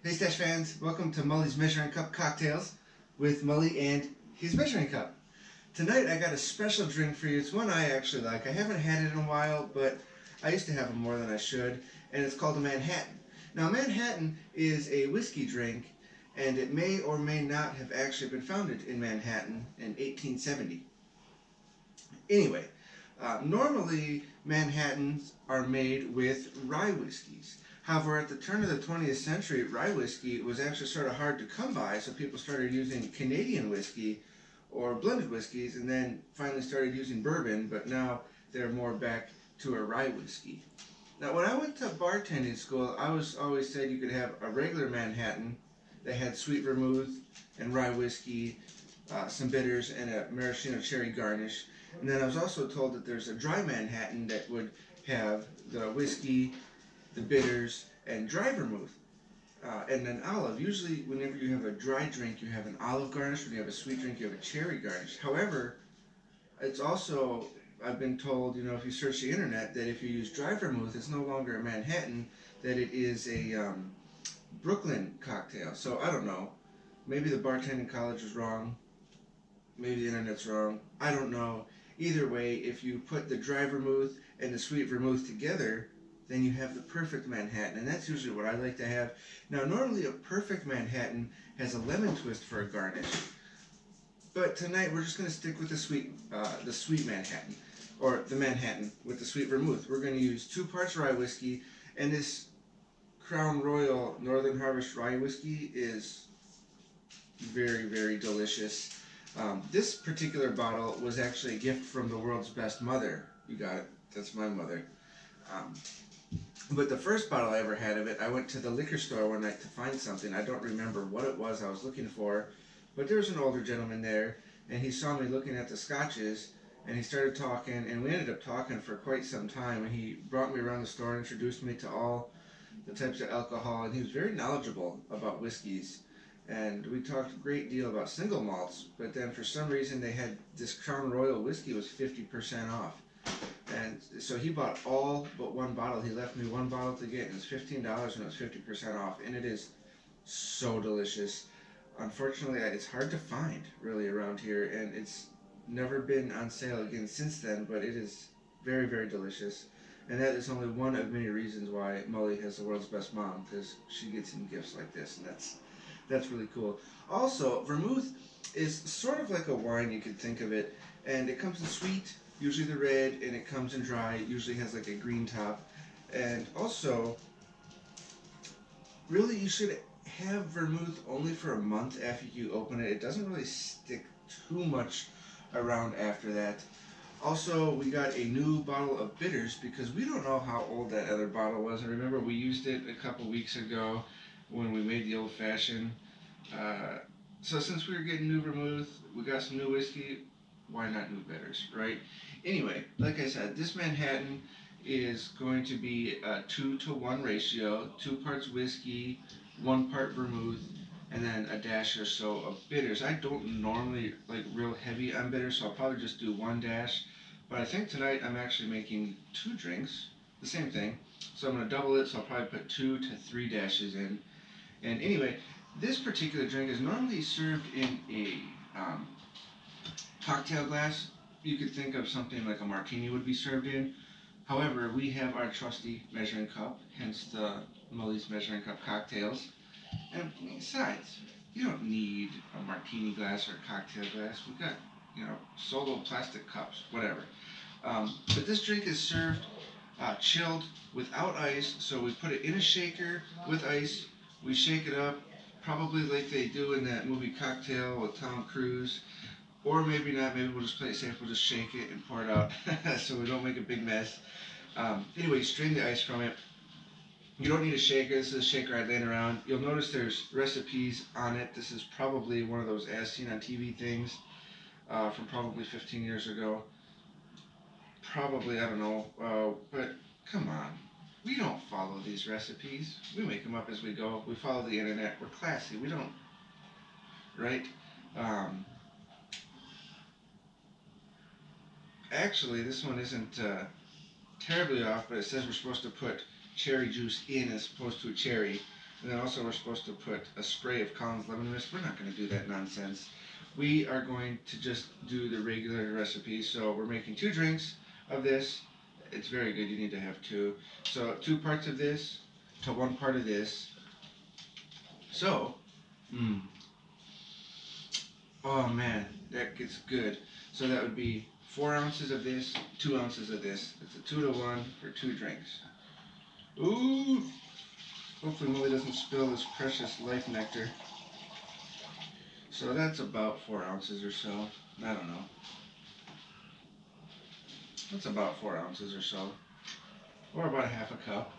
Hey Stash fans, welcome to Mully's Measuring Cup Cocktails with Mully and his Measuring Cup. Tonight I got a special drink for you. It's one I actually like. I haven't had it in a while, but I used to have it more than I should, and it's called a Manhattan. Now Manhattan is a whiskey drink, and it may or may not have actually been founded in Manhattan in 1870. Anyway, normally Manhattans are made with rye whiskeys. However, at the turn of the 20th century, rye whiskey was actually sort of hard to come by, so people started using Canadian whiskey or blended whiskeys, and then finally started using bourbon, but now they're more back to a rye whiskey. Now, when I went to bartending school, I was always said you could have a regular Manhattan that had sweet vermouth and rye whiskey, some bitters, and a maraschino cherry garnish. And then I was also told that there's a dry Manhattan that would have the whiskey, the bitters, and dry vermouth, and then olive. Usually, whenever you have a dry drink, you have an olive garnish. When you have a sweet drink, you have a cherry garnish. However, it's also, I've been told, if you search the internet, that if you use dry vermouth, it's no longer a Manhattan, that it is a Brooklyn cocktail. So I don't know. Maybe the bartending college was wrong. Maybe the internet's wrong. I don't know. Either way, if you put the dry vermouth and the sweet vermouth together, then you have the perfect Manhattan, and that's usually what I like to have. Now, normally a perfect Manhattan has a lemon twist for a garnish, but tonight we're just going to stick with the sweet Manhattan, or the Manhattan with the sweet vermouth. We're going to use 2 parts rye whiskey, and this Crown Royal Northern Harvest rye whiskey is very, very delicious. This particular bottle was actually a gift from the world's best mother. You got it. That's my mother. But the first bottle I ever had of it, I went to the liquor store one night to find something. I don't remember what it was I was looking for, but there was an older gentleman there, and he saw me looking at the scotches, and he started talking, and we ended up talking for quite some time, and he brought me around the store and introduced me to all the types of alcohol, and he was very knowledgeable about whiskeys. And we talked a great deal about single malts, but then for some reason they had this Crown Royal whiskey was 50% off. And so he bought all but one bottle. He left me one bottle to get, and it was $15 and it was 50% off. And it is so delicious. Unfortunately, it's hard to find really around here, and it's never been on sale again since then, but it is very, very delicious. And that is only one of many reasons why Mully has the world's best mom, because she gets him gifts like this, and that's really cool. Also, vermouth is sort of like a wine, you could think of it, and it comes in sweet, usually the red, and it comes in dry. It usually has like a green top. And also, really you should have vermouth only for a month after you open it. It doesn't really stick too much around after that. Also, we got a new bottle of bitters because we don't know how old that other bottle was. And remember, we used it a couple weeks ago when we made the old fashioned. So since we were getting new vermouth, we got some new whiskey, why not new bitters, right? Anyway, like I said, this Manhattan is going to be a 2-to-1 ratio, 2 parts whiskey, 1 part vermouth, and then a dash or so of bitters. I don't normally like real heavy on bitters, so I'll probably just do 1 dash. But I think tonight I'm actually making 2 drinks, the same thing. So I'm going to double it, so I'll probably put 2 to 3 dashes in. And anyway, this particular drink is normally served in a cocktail glass. You could think of something like a martini would be served in. However, we have our trusty measuring cup, hence the Mully's Measuring Cup Cocktails. And besides, you don't need a martini glass or a cocktail glass. We've got, solo plastic cups, whatever. But this drink is served chilled without ice, so we put it in a shaker with ice. We shake it up, probably like they do in that movie Cocktail with Tom Cruise. Or maybe not, maybe we'll just play it safe, we'll just shake it and pour it out so we don't make a big mess. Anyway, strain the ice from it. You don't need a shaker, this is a shaker I laying around. You'll notice there's recipes on it. This is probably one of those as seen on TV things from probably 15 years ago. Probably, I don't know, but come on. We don't follow these recipes. We make them up as we go. We follow the internet. We're classy. We don't, right? Actually, this one isn't terribly off, but it says we're supposed to put cherry juice in as opposed to a cherry. And then also we're supposed to put a spray of Collins lemon mist. We're not going to do that nonsense. We are going to just do the regular recipe. So we're making 2 drinks of this. It's very good. You need to have 2. So 2 parts of this to 1 part of this. So, oh man, that gets good. So that would be 4 ounces of this, 2 ounces of this. It's a 2 to 1 for 2 drinks. Ooh! Hopefully Mully doesn't spill his precious life nectar. So that's about 4 ounces or so. I don't know. That's about 4 ounces or so. Or about a half a cup.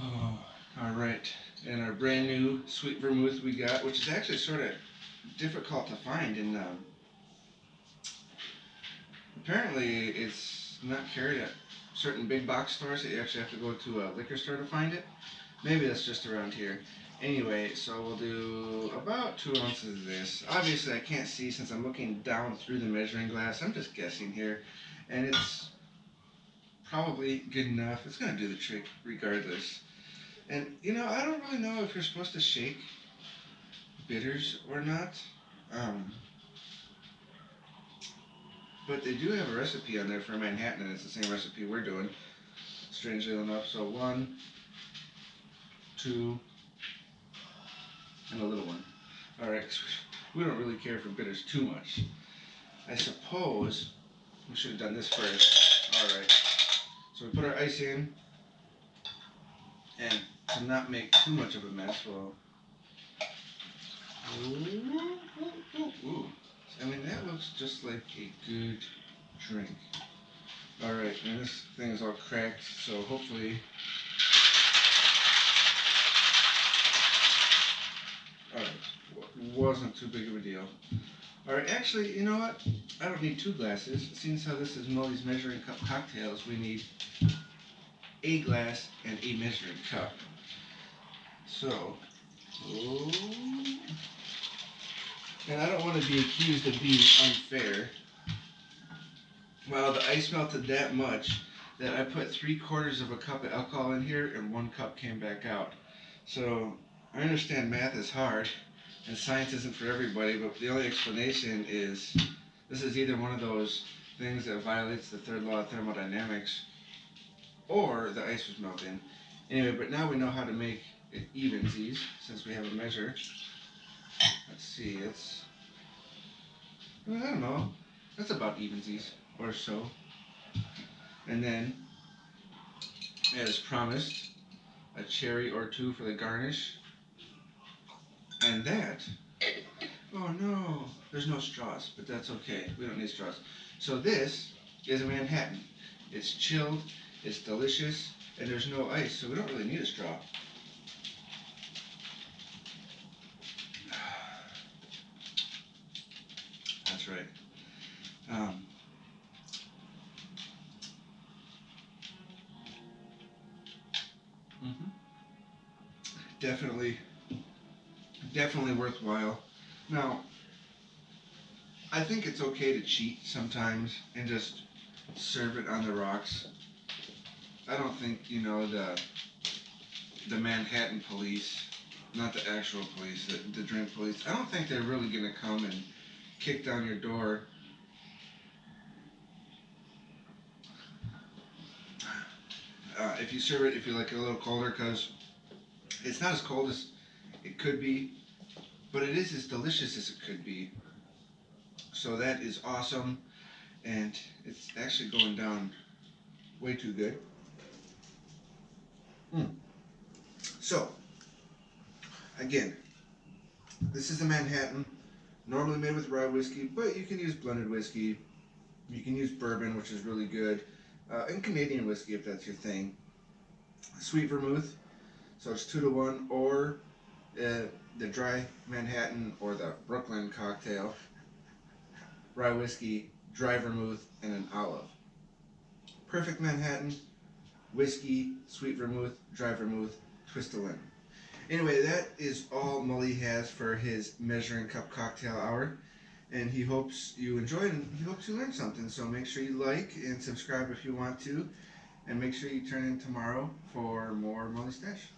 Oh, alright. And our brand new sweet vermouth we got, which is actually sort of difficult to find in apparently it's not carried at certain big box stores. That you actually have to go to a liquor store to find it. Maybe that's just around here. Anyway, so we'll do about 2 ounces of this. Obviously I can't see since I'm looking down through the measuring glass. I'm just guessing here. And it's probably good enough. It's going to do the trick regardless. And you know, I don't really know if you're supposed to shake bitters or not. But they do have a recipe on there for Manhattan, and it's the same recipe we're doing, strangely enough. So 1, 2, and a little one. Alright, we don't really care for bitters too much. I suppose we should have done this first. Alright, so we put our ice in, and to not make too much of a mess, we'll... Ooh. I mean, that looks just like a good drink. Alright, and this thing is all cracked, so hopefully... Alright, wasn't too big of a deal. Alright, actually, you know what? I don't need 2 glasses. Seeing as how this is Mully's measuring cup cocktails, we need a glass and a measuring cup. So, and I don't want to be accused of being unfair. Well, the ice melted that much that I put 3/4 of a cup of alcohol in here and 1 cup came back out. So I understand math is hard and science isn't for everybody, but the only explanation is this is either one of those things that violates the 3rd law of thermodynamics or the ice was melting. Anyway, but now we know how to make it evensies since we have a measure. Let's see, it's, I don't know, that's about evensies or so. And then, as promised, a cherry or 2 for the garnish. And that, oh no, there's no straws, but that's okay, we don't need straws. So this is a Manhattan. It's chilled, it's delicious, and there's no ice, so we don't really need a straw. That's right. Definitely worthwhile. Now, I think it's okay to cheat sometimes and just serve it on the rocks. I don't think, you know, the Manhattan police, not the actual police, the drink police, I don't think they're really going to come and kick down your door. If you serve it, if you like it a little colder, because it's not as cold as it could be, but it is as delicious as it could be. So that is awesome, and it's actually going down way too good. So, again, this is a Manhattan, normally made with rye whiskey, but you can use blended whiskey. You can use bourbon, which is really good, and Canadian whiskey if that's your thing. Sweet vermouth, so it's 2 to 1, or the dry Manhattan or the Brooklyn cocktail. Rye whiskey, dry vermouth, and an olive. Perfect Manhattan, whiskey, sweet vermouth, dry vermouth, twist of lemon. Anyway, that is all Mully has for his measuring cup cocktail hour, and he hopes you enjoyed and he hopes you learned something. So make sure you like and subscribe if you want to, and make sure you turn in tomorrow for more Mully Stash.